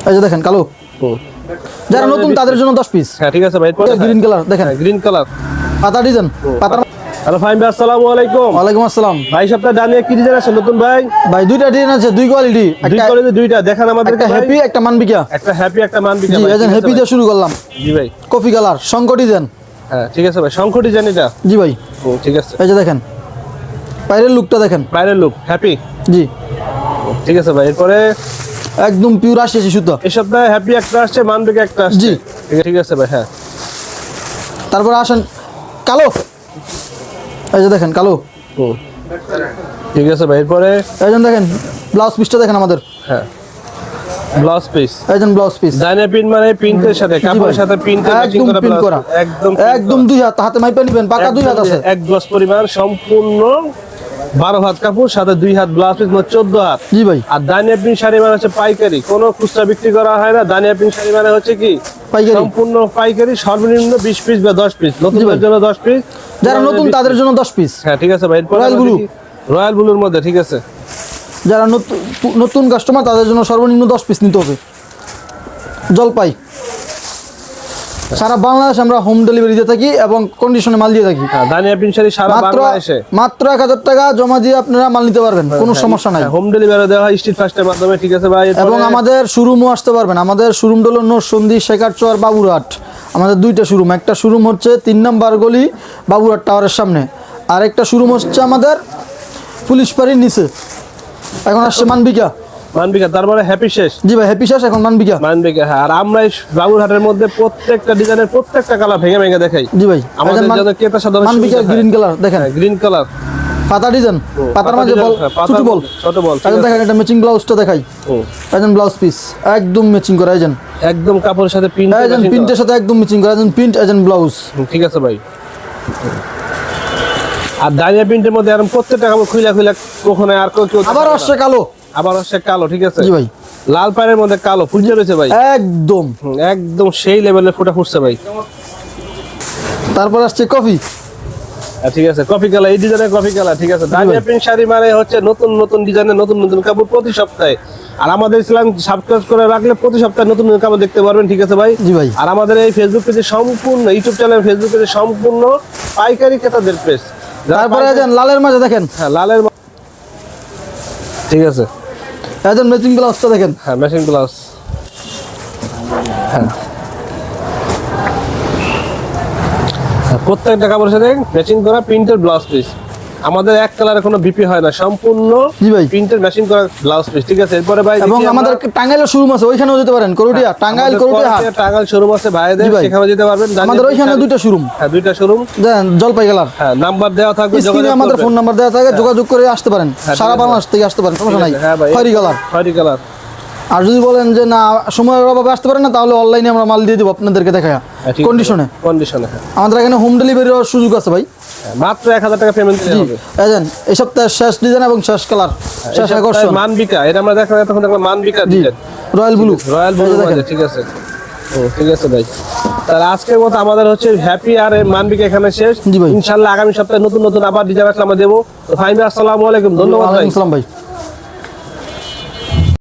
এই যে দেখেন কালো, যারা নতুন তাদের জন্য 10 পিস। হ্যাঁ ঠিক আছে ভাই। গ্রিন কালার দেখেন, গ্রিন কালার পাতা ডিজাইন পাতা। হ্যালো ফাহিম ভাই, আসসালামু আলাইকুম। ওয়ালাইকুম আসসালাম ভাই সপ্তাহে ডানিয়া কি ডিজাইন আছে নতুন ভাই? ভাই দুইটা ডিজাইন আছে, দুই কোয়ালিটি, দুই কোয়ালিটি দুইটা দেখান আমাদের। একটা হ্যাপি একটা মানবিকা। একটা হ্যাপি একটা মানবিকা। জি এজন হ্যাপি দিয়ে শুরু করলাম। জি ভাই। Coffee colour Shankar design. হ্যাঁ ঠিক আছে ভাই, শঙ্খ ডিজাইন এটা। জি ভাই ঠিক আছে। এই যে দেখেন বাইরের লুকটা দেখেন, বাইরের লুক হ্যাপি। জি ঠিক আছে ভাই। এরপরে একদম পিওর 80 সুতা। এই সপ্তাহে হ্যাপি একটা আসছে, মানবিকা একটা আসছে। জি ঠিক আছে ভাই। হ্যাঁ তারপর আসেন কালো, এই যে দেখেন কালো। ঠিক আছে ভাই। এরপরে এইজন দেখেন ব্লাউজ পিসটা দেখেন আমাদের। হ্যাঁ ব্লাউজ পিস। এইজন ব্লাউজ পিস ডাইনে প্রিন্ট মানে প্রিন্টের সাথে কাপড়ের সাথে প্রিন্টের ম্যাচিং একদম করা প্রিন্ট ব্লাউজ। করা, একদম একদম দুই হাত হাতে মাইপা নিবেন, পাকা দুই হাত আছে। এক গজ পরিমাণ সম্পূর্ণ 12 হাত কাপড়, সাথে 2 হাত ব্লাউজ পিস, মোট 14 হাত। জি ভাই। আর ডাইনে প্রিন্ট শাড়ি মানে হচ্ছে পাইকারি, কোনো খুচরা বিক্রি করা হয় না। ডাইনে প্রিন্ট শাড়ি মানে হচ্ছে কি পাইকারি, সম্পূর্ণ পাইকারি, সর্বনিম্ন 20 পিস বা 10 পিস। নতুনদের জন্য 10 পিস, যারা নতুন তাদের জন্য 10 পিস। হ্যাঁ ঠিক আছে ভাই। এরপর রয়্যাল ব্লু, রয়্যাল ব্লুর মধ্যে ঠিক আছে। যারা নতুন কাস্টমার তাদের জন্য সর্বনিম্ন 10 পিস নিতে হবে। জলপাই, সারা বাংলাদেশ আমরা হোম ডেলিভারি দিয়ে থাকি এবং কন্ডিশনে মাল দিয়ে থাকি। হ্যাঁ ডাইনে প্রিন্ট শাড়ি সারা বাংলাদেশে মাত্র 1000 টাকা জমা দিয়ে আপনারা মাল নিতে পারবেন, কোনো সমস্যা নাই। হোম ডেলিভারি দেওয়া হয় স্ট্রিট ফাস্টের মাধ্যমে। ঠিক আছে ভাই। এবং আমাদের শোরুমও আসতে পারবেন। আমাদের শোরুম হলো নরসিংদী, শেখারচর, বাবুরহাট। আমাদের দুইটা শোরুম, একটা শোরুম হচ্ছে 3 নম্বর গলি বাবুরহাট টাওয়ারের সামনে, আর একটা শোরুম হচ্ছে আমাদের পুলিশ পাড়ির নিচে। এখন আসছে মানবিকা। মানবিকা তার মানে হ্যাপি শেষ। জি ভাই হ্যাপি শেষ, এখন মানবিকা। মানবিকা হ্যাঁ। আর আমরা এই বাবুরহাটের মধ্যে প্রত্যেকটা ডিজাইনের প্রত্যেকটা কালার ভেঙে ভেঙে দেখাই। জি ভাই আমাদের যারা ক্রেতা সাধারণ মানবিকা গ্রিন কালার দেখেন, গ্রিন কালার পাতা ডিজাইন, পাতার মাঝে বল, ছোট বল, ছোট বল। এখন দেখেন এটা ম্যাচিং ব্লাউজটা দেখাই। এজন ব্লাউজ পিস একদম ম্যাচিং করা, এজন একদম কাপড়ের সাথে প্রিন্ট, এজন প্রিন্টের সাথে একদম ম্যাচিং করা, এজন প্রিন্ট, এজন ব্লাউজ। ঠিক আছে ভাই। আর ডাইনিয়া প্রিন্টের মধ্যে এরকম প্রত্যেকটা কাপড় খুইলা খুইলা কখনো আর কেউ আবার আসছে কালো, আবার আসছে কালো। ঠিক আছে জি ভাই। লাল পাড়ের মধ্যে কালো ফুটে রয়েছে ভাই, একদম একদম সেই লেভেলের ফুটা ফুটছে ভাই। তারপর আসছে কফি। ঠিক আছে কফি কালার, এই ডিজাইনের কফি কালার। ঠিক আছে ডাইনিয়া প্রিন্ট শাড়ি মানে হচ্ছে নতুন নতুন ডিজাইনের নতুন নতুন কাপড় প্রতি সপ্তাহে। আর আমাদের ইসলাম সাবস্ক্রাইব করে রাখলে প্রতি সপ্তাহে নতুন নতুন কাপড় দেখতে পারবেন। ঠিক আছে ভাই। জি ভাই। আর আমাদের এই ফেসবুক পেজে সম্পূর্ণ, ইউটিউব চ্যানেল ফেসবুক পেজে সম্পূর্ণ পাইকারি ক্রেতাদের পেজ। তারপরে এজন লালের মাঝে দেখেন, হ্যাঁ লালের ঠিক আছে। এজন ম্যাচিং ব্লাউজটা দেখেন, হ্যাঁ ম্যাচিং ব্লাউজ। হ্যাঁ প্রত্যেকটা কাপড়ের সাথে ম্যাচিং করা প্রিন্টের ব্লাউজ পিস। আমাদের এক কালারে কোনো বিপি হয় না, সম্পূর্ণ জি ভাই প্রিন্টের ম্যাচিং করা ব্লাউজ পিস। ঠিক আছে। এরপরে ভাই এবং আমাদের টাঙ্গাইলের শোরুম আছে, ওইখানেও যেতে পারেন। করুটিয়া টাঙ্গাইল, করুটিয়া হাট টাঙ্গাইল শোরুম আছে ভাইদের, সেখানে যেতে পারবেন। আমাদের ওইখানে দুইটা শোরুম। হ্যাঁ দুইটা শোরুম দেন জলপাই কালার। হ্যাঁ নাম্বার দেওয়া থাকবে, স্ক্রিনে আমাদের ফোন নাম্বার দেওয়া থাকে, যোগাযোগ করে আসতে পারেন। সারা বাংলাদেশ থেকে আসতে পারেন, সমস্যা নাই। হ্যাঁ ভাই খয়েরি কালার, খয়েরি কালার। আর যদি বলেন যে না সময়ের অভাবে আসতে পারেন না, তাহলে অনলাইনে আমরা মাল দিয়ে দেবো আপনাদেরকে দেখায় কন্ডিশনে। কন্ডিশনে হ্যাঁ। আমাদের এখানে হোম ডেলিভারির সুযোগ আছে ভাই, মাত্র 1000 টাকা পেমেন্ট দিতে হবে। এজেন এই সপ্তাহের শেষ ডিজাইন এবং শেষ কালার, শেষ আকর্ষণ মানবিকা। এটা আমরা দেখলাম তখন দেখলাম মানবিকা design, royal blue, royal blue দেখেন। ঠিক আছে ঠিক আছে ভাই। তাহলে আজকের মতো আমাদের হচ্ছে হ্যাপি আর মানবিকা এখানে শেষ। ইনশাআল্লাহ আগামী সপ্তাহে নতুন নতুন আবার ডিজাইন আসলে আমরা দেবো। তো ফাহিম ভাই আসসালামু আলাইকুম, ধন্যবাদ ভাই। আসসালাম ভাই।